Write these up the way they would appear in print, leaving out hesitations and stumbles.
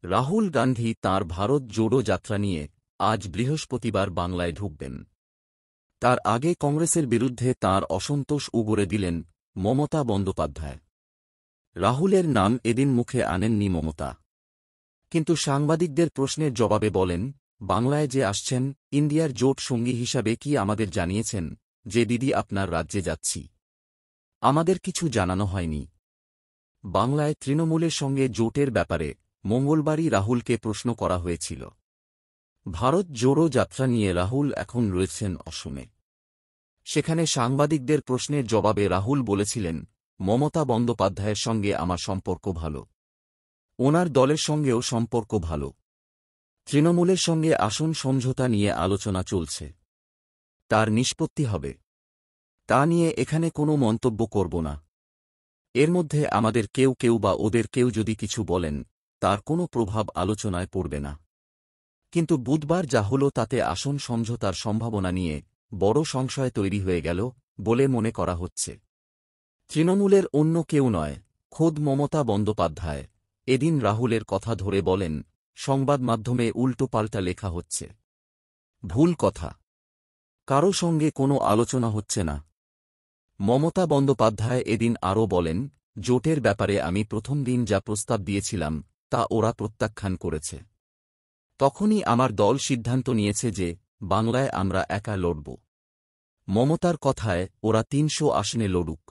রাহুল গান্ধী তাঁর ভারত জোড়ো যাত্রা নিয়ে আজ বৃহস্পতিবার বাংলায় ঢুকবেন। তার আগে কংগ্রেসের বিরুদ্ধে তাঁর অসন্তোষ উগরে দিলেন মমতা বন্দ্যোপাধ্যায়। রাহুলের নাম এদিন মুখে আনেননি মমতা, কিন্তু সাংবাদিকদের প্রশ্নের জবাবে বলেন, বাংলায় যে আসছেন, ইন্ডিয়ার জোট সঙ্গী হিসাবে কি আমাদের জানিয়েছেন যে দিদি আপনার রাজ্যে যাচ্ছি? আমাদের কিছু জানানো হয়নি। বাংলায় তৃণমূলের সঙ্গে জোটের ব্যাপারে মঙ্গলবারই রাহুলকে প্রশ্ন করা হয়েছিল। ভারত জোড়ো যাত্রা নিয়ে রাহুল এখন রয়েছেন অসমে। সেখানে সাংবাদিকদের প্রশ্নের জবাবে রাহুল বলেছিলেন, মমতা বন্দ্যোপাধ্যায়ের সঙ্গে আমার সম্পর্ক ভালো, ওনার দলের সঙ্গেও সম্পর্ক ভালো। তৃণমূলের সঙ্গে আসন সমঝোতা নিয়ে আলোচনা চলছে, তার নিষ্পত্তি হবে, তা নিয়ে এখানে কোনো মন্তব্য করব না। এর মধ্যে আমাদের কেউ কেউ বা ওদের কেউ যদি কিছু বলেন, তার কোনো প্রভাব আলোচনায় পড়বে না। কিন্তু বুধবার যা হল তাতে আসন সমঝোতার সম্ভাবনা নিয়ে বড় সংশয় তৈরি হয়ে গেল বলে মনে করা হচ্ছে। তৃণমূলের অন্য কেউ নয়, খোদ মমতা বন্দ্যোপাধ্যায় এদিন রাহুলের কথা ধরে বলেন, সংবাদ মাধ্যমে উল্টোপাল্টা লেখা হচ্ছে, ভুল কথা, কারও সঙ্গে কোনো আলোচনা হচ্ছে না। মমতা বন্দ্যোপাধ্যায় এদিন আরও বলেন, জোটের ব্যাপারে আমি প্রথম দিন যা প্রস্তাব দিয়েছিলাম তা ওরা প্রত্যাখ্যান করেছে। তখনই আমার দল সিদ্ধান্ত নিয়েছে যে বাংলায় আমরা একা লড়ব। মমতার কথায় ওরা ৩০০ আসনে লড়ুক,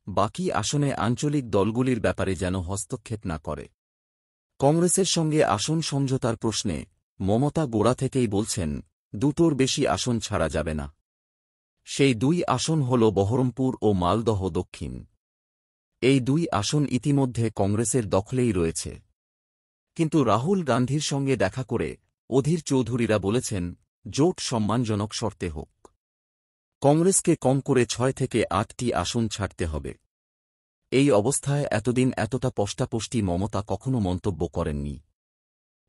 বাকি আসনে আঞ্চলিক দলগুলির ব্যাপারে যেন হস্তক্ষেপ না করে। কংগ্রেসের সঙ্গে আসন সমঝোতার প্রশ্নে মমতা গোড়া থেকেই বলছেন, দুটোর বেশি আসন ছাড়া যাবে না। সেই দুই আসন হল বহরমপুর ও মালদহ দক্ষিণ। এই দুই আসন ইতিমধ্যে কংগ্রেসের দখলেই রয়েছে। কিন্তু রাহুল গান্ধীর সঙ্গে দেখা করে অধীর চৌধুরীরা বলেছেন, জোট সম্মানজনক শর্তে হোক। কংগ্রেসকে কম করে ৬ থেকে ৮টি আসন ছাড়তে হবে। এই অবস্থায় এতদিন এতটা পষ্টাপষ্টি মমতা কখনো মন্তব্য করেননি।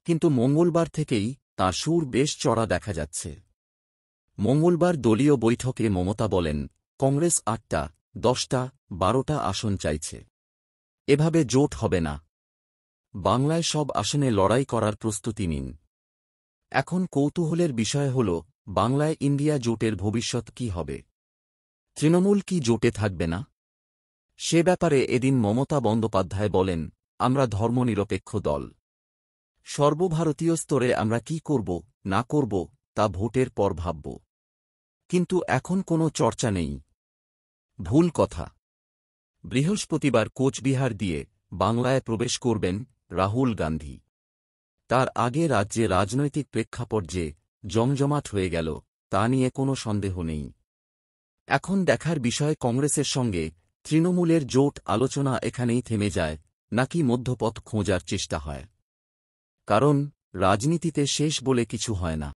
কিন্তু মঙ্গলবার থেকেই তাঁর সুর বেশ চড়া দেখা যাচ্ছে। মঙ্গলবার দলীয় বৈঠকে মমতা বলেন, কংগ্রেস ৮টা, ১০টা, ১২টা আসন চাইছে। এভাবে জোট হবে না। বাংলায় সব আসনে লড়াই করার প্রস্তুতি নিন। এখন কৌতূহলের বিষয় হল, বাংলায় ইন্ডিয়া জোটের ভবিষ্যৎ কি হবে? তৃণমূল কি জোটে থাকবে না? সে ব্যাপারে এদিন মমতা বন্দ্যোপাধ্যায় বলেন, আমরা ধর্মনিরপেক্ষ দল। সর্বভারতীয় স্তরে আমরা কি করব না করব তা ভোটের পর ভাবব। কিন্তু এখন কোনো চর্চা নেই। ভুল কথা। বৃহস্পতিবার কোচবিহার দিয়ে বাংলায় প্রবেশ করবেন রাহুল গান্ধী। তার আগে রাজ্যে রাজনৈতিক প্রেক্ষাপট যে জমজমাট হয়ে গেল তা নিয়ে কোনো সন্দেহ নেই। এখন দেখার বিষয় কংগ্রেসের সঙ্গে তৃণমূলের জোট আলোচনা এখানেই থেমে যায় নাকি মধ্যপথ খোঁজার চেষ্টা হয়। কারণ রাজনীতিতে শেষ বলে কিছু হয় না।